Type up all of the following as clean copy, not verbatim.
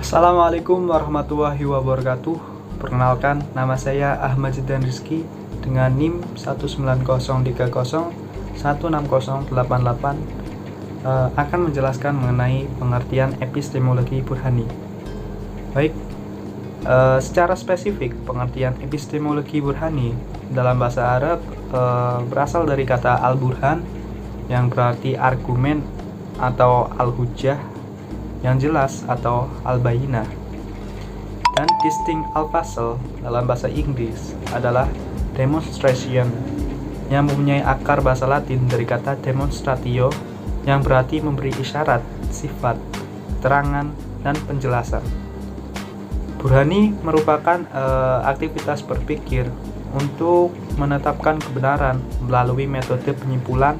Assalamualaikum warahmatullahi wabarakatuh. Perkenalkan, nama saya Ahmad Zidan Rizky dengan NIM 19030160088 akan menjelaskan mengenai pengertian epistemologi burhani. Baik, secara spesifik pengertian epistemologi burhani dalam bahasa Arab berasal dari kata al-burhan yang berarti argumen atau al-hujjah yang jelas atau al-bayyinah, dan distinct al-fasl dalam bahasa Inggris adalah demonstration yang mempunyai akar bahasa Latin dari kata demonstratio yang berarti memberi isyarat, sifat, keterangan, dan penjelasan. Burhani merupakan aktivitas berpikir untuk menetapkan kebenaran melalui metode penyimpulan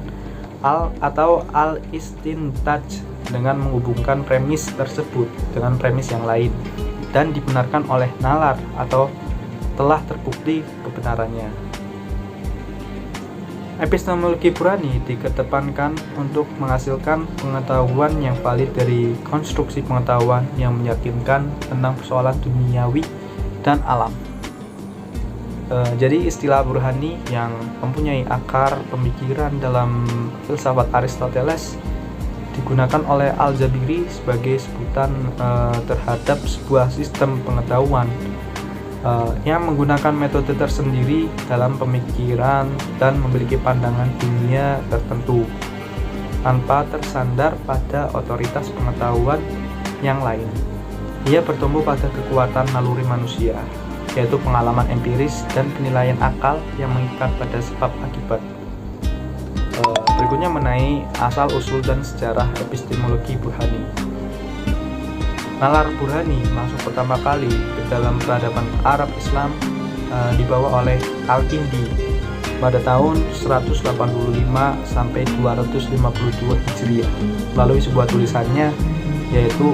atau al-istintaj dengan menghubungkan premis tersebut dengan premis yang lain dan dibenarkan oleh nalar atau telah terbukti kebenarannya. Epistemologi burhani dikedepankan untuk menghasilkan pengetahuan yang valid dari konstruksi pengetahuan yang meyakinkan tentang persoalan duniawi dan alam. Jadi istilah burhani yang mempunyai akar pemikiran dalam filsafat Aristoteles digunakan oleh Al-Jabiri sebagai sebutan terhadap sebuah sistem pengetahuan yang menggunakan metode tersendiri dalam pemikiran dan memiliki pandangan dunia tertentu tanpa tersandar pada otoritas pengetahuan yang lain. Ia bertumbuh pada kekuatan naluri manusia, yaitu pengalaman empiris dan penilaian akal yang mengikat pada sebab akibat. Berikutnya mengenai asal-usul dan sejarah epistemologi burhani. Nalar burhani masuk pertama kali ke dalam peradaban Arab Islam dibawa oleh Al-Kindi pada tahun 185 sampai 252 Hijriah melalui sebuah tulisannya yaitu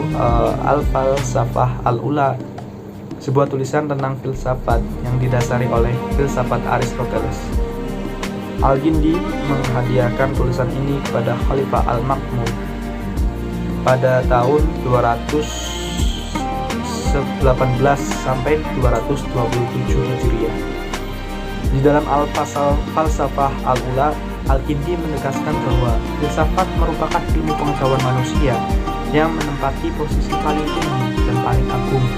Al-Falsafah Al-Ula, sebuah tulisan tentang filsafat yang didasari oleh filsafat Aristoteles. Al-Kindi menghadiahkan tulisan ini kepada Khalifah Al-Ma'mun pada tahun 218 sampai 227 Hijriah. Di dalam Al-Falsafah Al-Ula, Al-Kindi menegaskan bahwa filsafat merupakan ilmu pengetahuan manusia yang menempati posisi paling tinggi dan paling agung,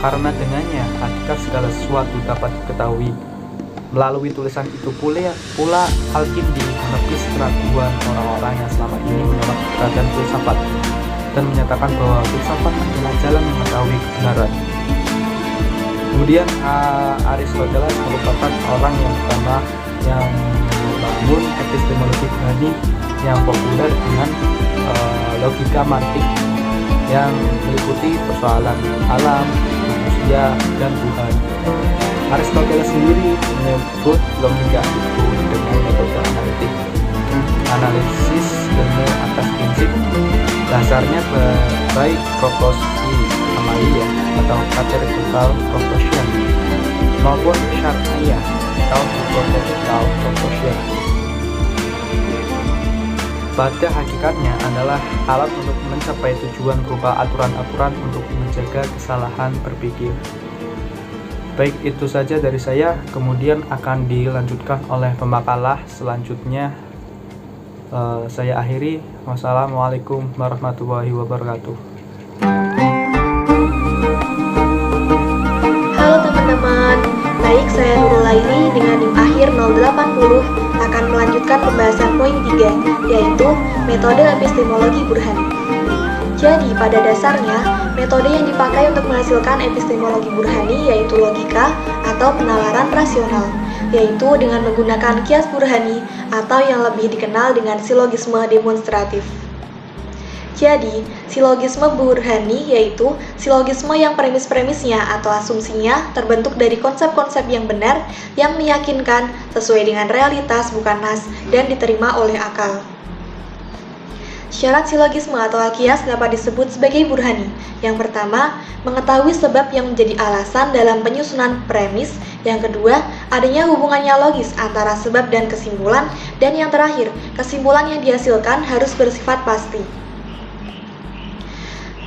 karena dengannya hakikat segala sesuatu dapat diketahui. Melalui tulisan itu pula Al-Kindi menepis keraguan orang-orang yang selama ini menolak keberadaan filsafat dan menyatakan bahwa filsafat adalah jalan mengetahui kebenaran. Kemudian Aristoteles merupakan orang yang pertama yang membangun epistemologi burhani yang populer dengan logika mantik yang meliputi persoalan alam, manusia, dan Tuhan. Aristoteles sendiri menyebut logika itu dengan metode analisis ilmu atas prinsip dasarnya baik proporsi amalia atau categorical proportion maupun syar'iyah atau hypothetical proportion. Pada hakikatnya adalah alat untuk mencapai tujuan berupa aturan-aturan untuk menjaga kesalahan berpikir. Baik, itu saja dari saya, kemudian akan dilanjutkan oleh pemakalah selanjutnya. Saya akhiri. Wassalamualaikum warahmatullahi wabarakatuh. Halo teman-teman, baik, saya Nurul Laili dengan NIM akhir 080 akan melanjutkan pembahasan poin 3, yaitu metode epistemologi burhani. Jadi, pada dasarnya, metode yang dipakai untuk menghasilkan epistemologi burhani yaitu logika atau penalaran rasional, yaitu dengan menggunakan kias burhani atau yang lebih dikenal dengan silogisme demonstratif. Jadi, silogisme burhani yaitu silogisme yang premis-premisnya atau asumsinya terbentuk dari konsep-konsep yang benar yang meyakinkan sesuai dengan realitas bukan nas dan diterima oleh akal. Syarat silogisme atau al-qiyas dapat disebut sebagai burhani. Yang pertama, mengetahui sebab yang menjadi alasan dalam penyusunan premis. Yang kedua, adanya hubungannya logis antara sebab dan kesimpulan. Dan yang terakhir, kesimpulan yang dihasilkan harus bersifat pasti.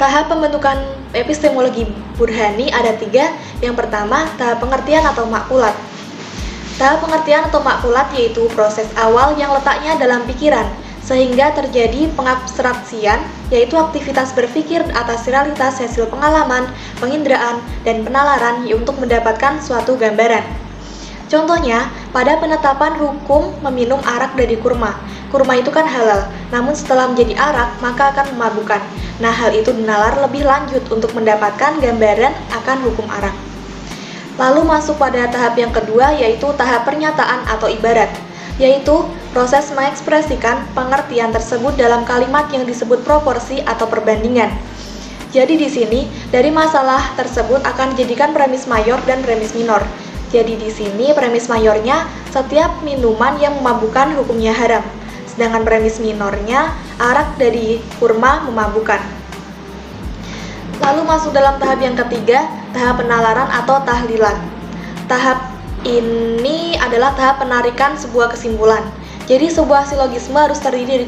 Tahap pembentukan epistemologi burhani ada 3. Yang pertama, tahap pengertian atau makulat. Tahap pengertian atau makulat yaitu proses awal yang letaknya dalam pikiran, sehingga terjadi pengabstraksian, yaitu aktivitas berpikir atas realitas hasil pengalaman, penginderaan, dan penalaran untuk mendapatkan suatu gambaran. Contohnya, pada penetapan hukum meminum arak dari kurma. Kurma itu kan halal, namun setelah menjadi arak, maka akan memabukkan. Nah, hal itu dinalar lebih lanjut untuk mendapatkan gambaran akan hukum arak. Lalu masuk pada tahap yang kedua, yaitu tahap pernyataan atau ibarat, yaitu proses mengekspresikan pengertian tersebut dalam kalimat yang disebut proporsi atau perbandingan. Jadi di sini, dari masalah tersebut akan dijadikan premis mayor dan premis minor. Jadi di sini premis mayornya, setiap minuman yang memabukkan hukumnya haram. Sedangkan premis minornya, arak dari kurma memabukkan. Lalu masuk dalam tahap yang ketiga, tahap penalaran atau tahlilan. Tahap ini adalah tahap penarikan sebuah kesimpulan. Jadi sebuah silogisme harus terdiri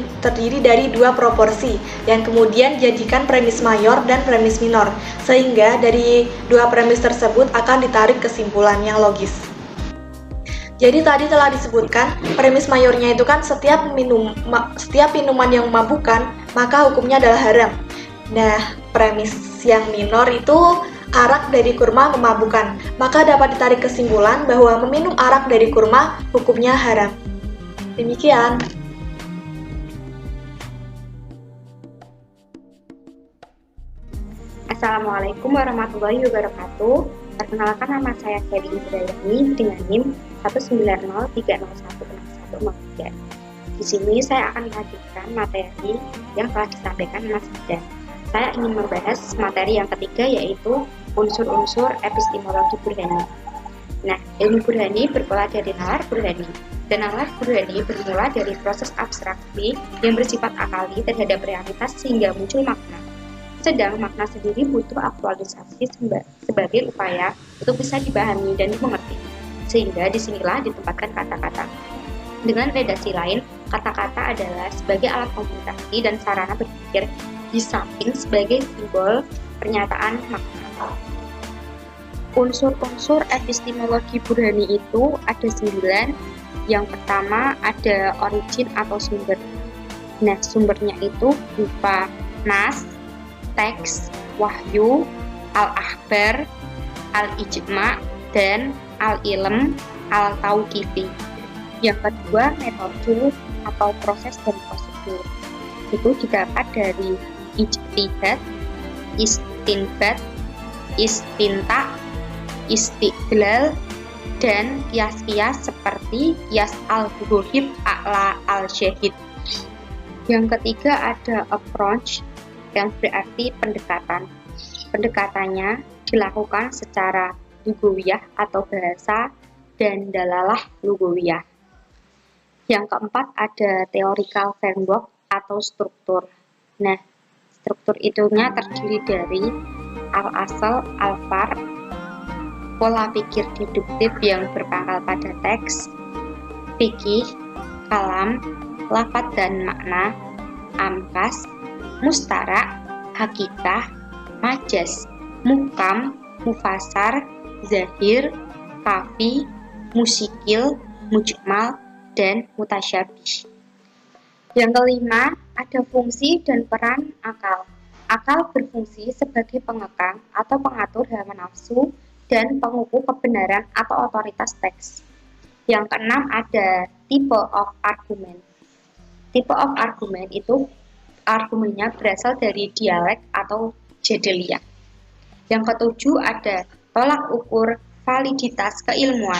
dari 2 proporsi yang kemudian dijadikan premis mayor dan premis minor, sehingga dari 2 premis tersebut akan ditarik kesimpulan yang logis. Jadi tadi telah disebutkan premis mayornya itu kan setiap minuman yang memabukkan maka hukumnya adalah haram. Nah, premis yang minor itu arak dari kurma memabukkan, maka dapat ditarik kesimpulan bahwa meminum arak dari kurma hukumnya haram. Demikian. Assalamualaikum warahmatullahi wabarakatuh. Perkenalkan, nama saya Kelly Indrayani dengan NIM 19030161003. Di sini saya akan melanjutkan materi yang telah disampaikan Mas Ida. Saya ingin membahas materi yang ketiga, yaitu unsur-unsur epistemologi burhani. Nah, ilmu burhani bermula dari nalar burhani, dan nalar burhani bermula dari proses abstraksi yang bersifat akali terhadap realitas sehingga muncul makna. Sedang makna sendiri butuh aktualisasi sebagai upaya untuk bisa dipahami dan dimengerti, sehingga disinilah ditempatkan kata-kata. Dengan redaksi lain, kata-kata adalah sebagai alat komunikasi dan sarana berpikir, di samping sebagai simbol pernyataan makna. Unsur-unsur epistemologi burhani itu ada 9. Yang pertama ada origin atau sumber. Nah, sumbernya itu berupa nas, teks, wahyu, al-akhbar, al-ijma', dan al-ilm, al-tauqifi. Yang kedua, metode atau proses dan prosedur. Itu didapat dari ijtihad, istinbat, istinta, istiqlal, dan kias-kias seperti kias al-buhib a'la al-syahid. Yang ketiga ada approach, yang berarti pendekatan. Pendekatannya dilakukan secara lugawiyah atau bahasa dan dalalah lugawiyah. Yang keempat ada theoretical framework atau struktur. Nah, struktur itunya terdiri dari al-asal, al-far, pola pikir deduktif yang berpangkal pada teks, fikih, kalam, lafadz dan makna, amkas, mustarak, hakikah, majaz, mukam, mufasar, zahir, kafi, musikil, mujmal, dan mutasyabih. Yang kelima, ada fungsi dan peran akal. Akal berfungsi sebagai pengekang atau pengatur hawa nafsu dan pengukuh kebenaran atau otoritas teks. Yang keenam ada type of argument. Type of argument itu argumennya berasal dari dialek atau jadaliyah. Yang ketujuh ada tolak ukur validitas keilmuan,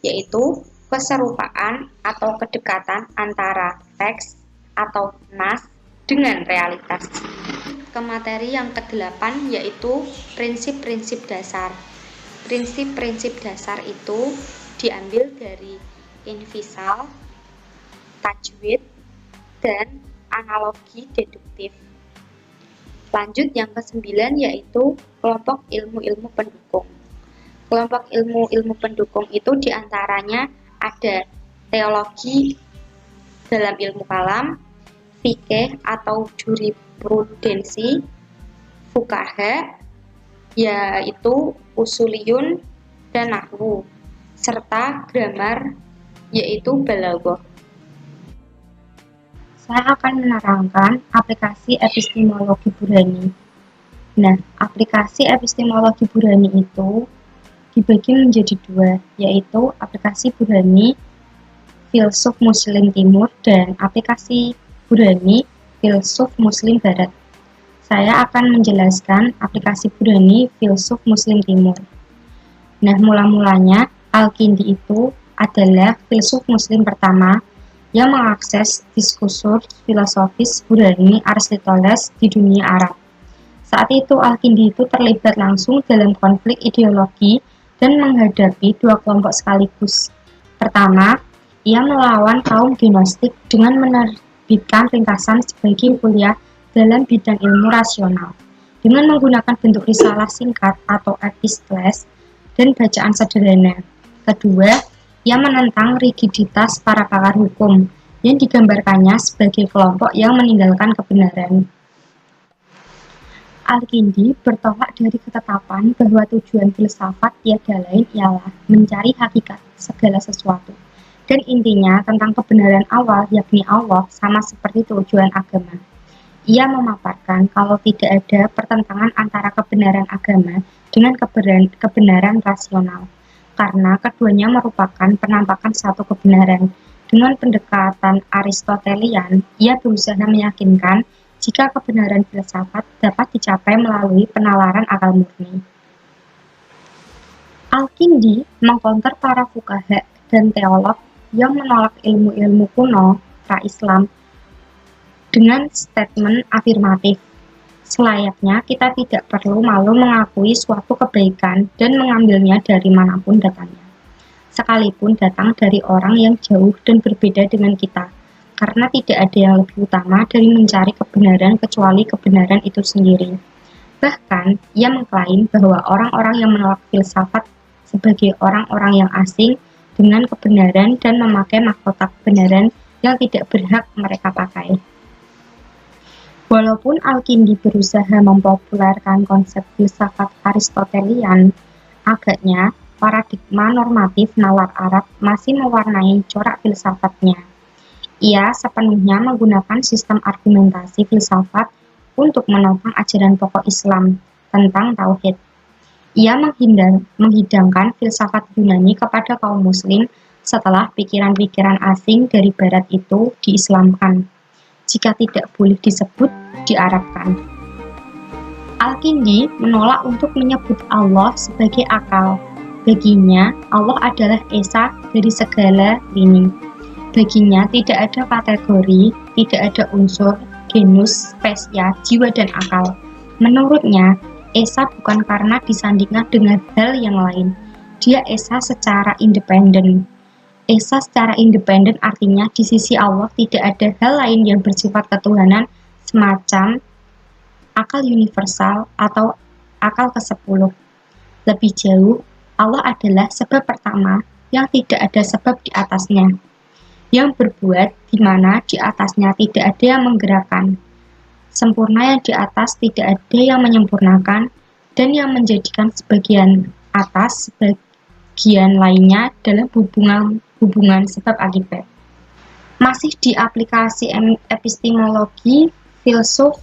yaitu keserupaan atau kedekatan antara teks atau nas dengan realitas. Ke materi yang ke-8 yaitu prinsip-prinsip dasar. Prinsip-prinsip dasar itu diambil dari infisal, tajwid, dan analogi deduktif. Lanjut yang ke-9 yaitu kelompok ilmu-ilmu pendukung. Kelompok ilmu-ilmu pendukung itu diantaranya ada teologi dalam ilmu kalam, fikih atau jurisprudensi, fuqaha, yaitu usuliyun dan nahwu, serta grammar, yaitu balaghah. Saya akan menerangkan aplikasi epistemologi Burhani. Nah, aplikasi epistemologi Burhani itu dibagi menjadi dua, yaitu aplikasi Burhani filsuf Muslim Timur dan aplikasi Burhani filsuf Muslim Barat. Saya akan menjelaskan aplikasi Burhani filsuf Muslim Timur. Nah, mula-mulanya Al-Kindi itu adalah filsuf Muslim pertama yang mengakses diskursus filosofis Burhani Aristoteles di dunia Arab. Saat itu Al-Kindi itu terlibat langsung dalam konflik ideologi dan menghadapi dua kelompok sekaligus. Pertama, ia melawan kaum Gnostik dengan menerbitkan ringkasan sebagai kuliah dalam bidang ilmu rasional dengan menggunakan bentuk risalah singkat atau epistoles dan bacaan sederhana. Kedua, ia menentang rigiditas para pakar hukum yang digambarkannya sebagai kelompok yang meninggalkan kebenaran. Al-Kindi bertolak dari ketetapan bahwa tujuan filsafat tiada lain ialah mencari hakikat segala sesuatu, dan intinya tentang kebenaran awal yakni Allah sama seperti tujuan agama. Ia memaparkan kalau tidak ada pertentangan antara kebenaran agama dengan kebenaran rasional, karena keduanya merupakan penampakan satu kebenaran. Dengan pendekatan Aristotelian, ia berusaha meyakinkan jika kebenaran filsafat dapat dicapai melalui penalaran akal murni. Al-Kindi mengkonter para fuqaha dan teolog yang menolak ilmu-ilmu kuno pra-Islam dengan statement afirmatif. Selayaknya kita tidak perlu malu mengakui suatu kebaikan dan mengambilnya dari manapun datangnya, sekalipun datang dari orang yang jauh dan berbeda dengan kita, karena tidak ada yang lebih utama dari mencari kebenaran kecuali kebenaran itu sendiri. Bahkan, ia mengklaim bahwa orang-orang yang menolak filsafat sebagai orang-orang yang asing dengan kebenaran dan memakai mahkota kebenaran yang tidak berhak mereka pakai. Walaupun Al-Kindi berusaha mempopulerkan konsep filsafat Aristotelian, agaknya paradigma normatif nalar Arab masih mewarnai corak filsafatnya. Ia sepenuhnya menggunakan sistem argumentasi filsafat untuk menopang ajaran pokok Islam tentang tauhid. Ia menghidangkan filsafat Yunani kepada kaum muslim setelah pikiran-pikiran asing dari barat itu diislamkan, jika tidak boleh disebut diarabkan. Al-Kindi menolak untuk menyebut Allah sebagai akal. Baginya, Allah adalah esa dari segala lini. Baginya tidak ada kategori, tidak ada unsur, genus, spesies, jiwa dan akal. Menurutnya, esa bukan karena disandingkan dengan hal yang lain. Dia esa secara independen. Esa secara independen artinya di sisi Allah tidak ada hal lain yang bersifat ketuhanan semacam akal universal atau akal ke-10. Lebih jauh, Allah adalah sebab pertama yang tidak ada sebab di atasnya, yang berbuat di mana di atasnya tidak ada yang menggerakkan, sempurna yang di atas tidak ada yang menyempurnakan, dan yang menjadikan sebagian atas sebagian lainnya dalam hubungan sebab akibat. Masih di aplikasi epistemologi filsuf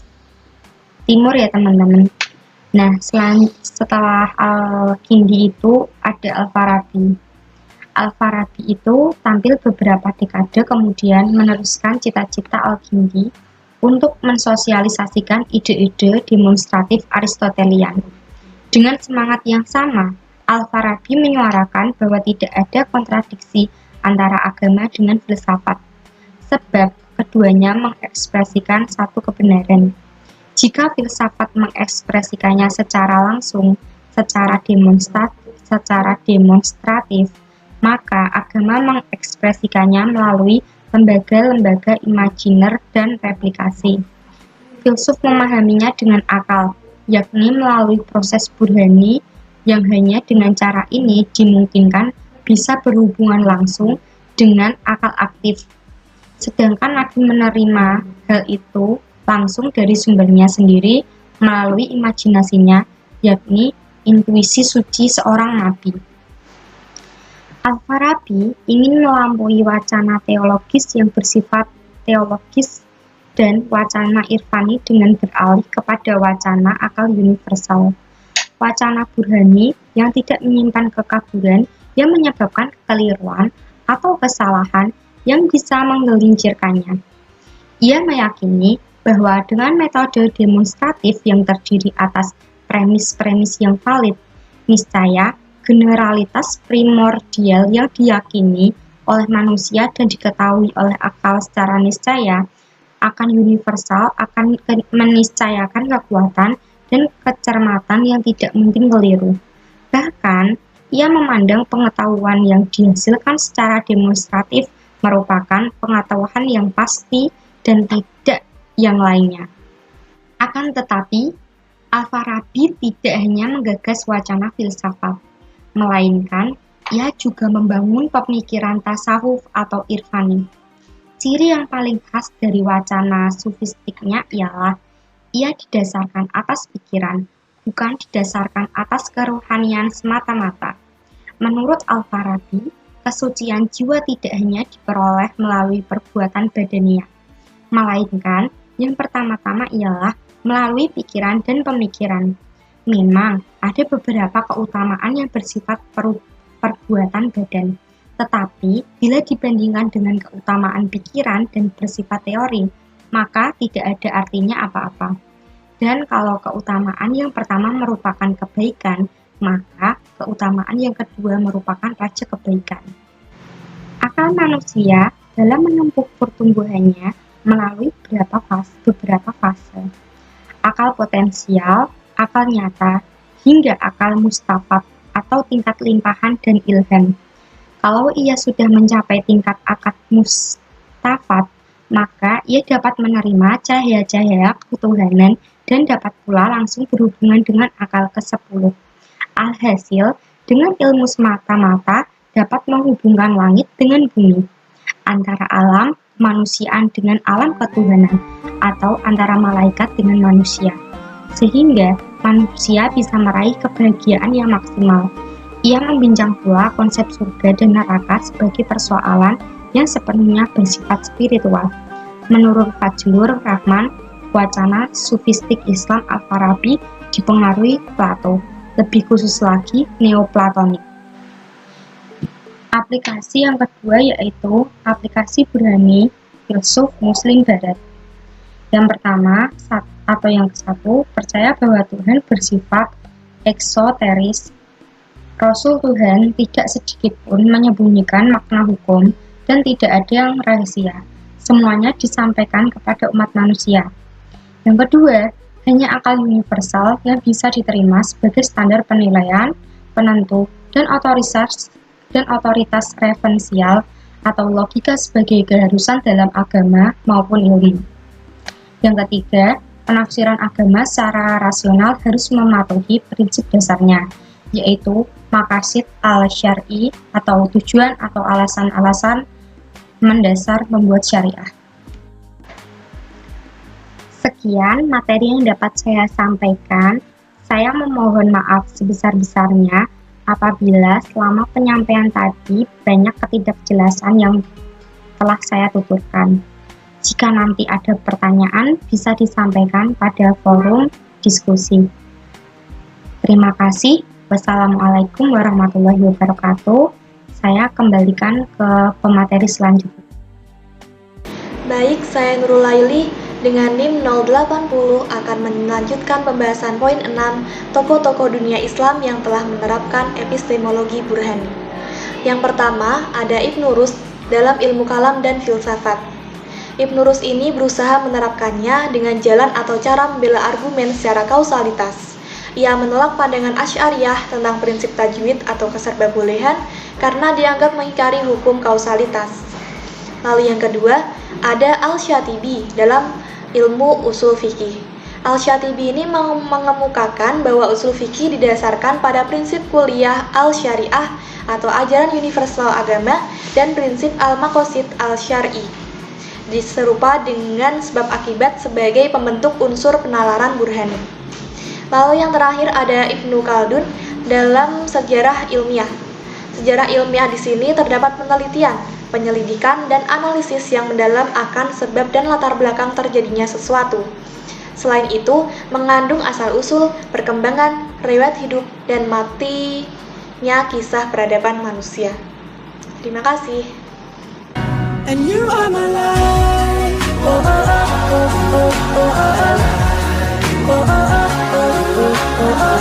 Timur ya teman-teman. Nah, setelah Al-Kindi itu ada Al-Farabi. Al-Farabi itu tampil beberapa dekade kemudian meneruskan cita-cita Al-Kindi untuk mensosialisasikan ide-ide demonstratif Aristotelian. Dengan semangat yang sama, Al-Farabi menyuarakan bahwa tidak ada kontradiksi antara agama dengan filsafat, sebab keduanya mengekspresikan satu kebenaran. Jika filsafat mengekspresikannya secara langsung, secara demonstratif, maka agama mengekspresikannya melalui lembaga-lembaga imajiner dan replikasi. Filsuf memahaminya dengan akal, yakni melalui proses burhani yang hanya dengan cara ini dimungkinkan bisa berhubungan langsung dengan akal aktif. Sedangkan Nabi menerima hal itu langsung dari sumbernya sendiri melalui imajinasinya, yakni intuisi suci seorang nabi. Al-Farabi ingin melampaui wacana teologis yang bersifat teologis dan wacana irfani dengan beralih kepada wacana akal universal. Wacana burhani yang tidak menyimpan kekaburan yang menyebabkan kekeliruan atau kesalahan yang bisa menggelincirkannya. Ia meyakini bahwa dengan metode demonstratif yang terdiri atas premis-premis yang valid, niscaya generalitas primordial yang diyakini oleh manusia dan diketahui oleh akal secara niscaya akan universal akan meniscayakan kekuatan dan kecermatan yang tidak mungkin keliru. Bahkan, ia memandang pengetahuan yang dihasilkan secara demonstratif merupakan pengetahuan yang pasti dan tidak yang lainnya. Akan tetapi, Al-Farabi tidak hanya menggagas wacana filsafat, melainkan ia juga membangun pemikiran tasawuf atau irfani. Ciri yang paling khas dari wacana sufistiknya ialah ia didasarkan atas pikiran, bukan didasarkan atas kerohanian semata-mata. Menurut Al-Farabi, kesucian jiwa tidak hanya diperoleh melalui perbuatan badania, melainkan yang pertama-tama ialah melalui pikiran dan pemikiran. Memang ada beberapa keutamaan yang bersifat perbuatan badan, tetapi bila dibandingkan dengan keutamaan pikiran dan bersifat teori, maka tidak ada artinya apa-apa. Dan kalau keutamaan yang pertama merupakan kebaikan, maka keutamaan yang kedua merupakan raja kebaikan. Akal manusia dalam menempuh pertumbuhannya melalui beberapa fase. Akal potensial, akal nyata, hingga akal mustafad atau tingkat limpahan dan ilham. Kalau ia sudah mencapai tingkat akal mustafad, maka ia dapat menerima cahaya-cahaya ketuhanan dan dapat pula langsung berhubungan dengan akal ke-10. Alhasil, dengan ilmu semata-mata dapat menghubungkan langit dengan bumi, antara alam kemanusiaan dengan alam ketuhanan, atau antara malaikat dengan manusia, sehingga manusia bisa meraih kebahagiaan yang maksimal. Ia membincang pula konsep surga dan neraka sebagai persoalan yang sepenuhnya bersifat spiritual. Menurut Fajrul Rahman, wacana sufistik Islam Al-Farabi dipengaruhi Plato, lebih khusus lagi Neoplatonik. Aplikasi yang kedua yaitu aplikasi burhani filsuf Muslim Barat. Yang pertama atau yang ke-1, percaya bahwa Tuhan bersifat eksoteris. Rasul Tuhan tidak sedikit pun menyembunyikan makna hukum dan tidak ada yang rahasia. Semuanya disampaikan kepada umat manusia. Yang kedua, hanya akal universal yang bisa diterima sebagai standar penilaian, penentu, dan otoritas referensial atau logika sebagai keharusan dalam agama maupun ilmu. Yang ketiga, penafsiran agama secara rasional harus mematuhi prinsip dasarnya, yaitu maqasid al-syar'i atau tujuan atau alasan-alasan mendasar membuat syariah. Sekian materi yang dapat saya sampaikan. Saya memohon maaf sebesar-besarnya apabila selama penyampaian tadi banyak ketidakjelasan yang telah saya tuturkan. Jika nanti ada pertanyaan, bisa disampaikan pada forum diskusi. Terima kasih. Wassalamualaikum warahmatullahi wabarakatuh. Saya kembalikan ke pemateri selanjutnya. Baik, saya Nurul Laili dengan NIM 080 akan melanjutkan pembahasan poin 6 tokoh-tokoh dunia Islam yang telah menerapkan epistemologi burhani. Yang pertama ada Ibnu Rushd dalam ilmu kalam dan filsafat. Ibnu Rushd ini berusaha menerapkannya dengan jalan atau cara membela argumen secara kausalitas. Ia menolak pandangan Asy'ariyah tentang prinsip tajwid atau keserbabolehan karena dianggap mengingkari hukum kausalitas. Lalu yang kedua, ada Al-Syatibi dalam ilmu usul fikih. Al-Syatibi ini mengemukakan bahwa usul fikih didasarkan pada prinsip kuliah al-syariah atau ajaran universal agama dan prinsip al-maqasid al-syar'i. Diserupa dengan sebab akibat sebagai pembentuk unsur penalaran burhani. Lalu yang terakhir ada Ibnu Khaldun dalam sejarah ilmiah. Sejarah ilmiah di sini terdapat penelitian, penyelidikan, dan analisis yang mendalam akan sebab dan latar belakang terjadinya sesuatu. Selain itu, mengandung asal-usul, perkembangan, riwayat hidup, dan matinya kisah peradaban manusia. Terima kasih. And you are my life. Oh, oh, oh, oh, oh, oh, oh, oh, oh, oh, oh, oh, oh.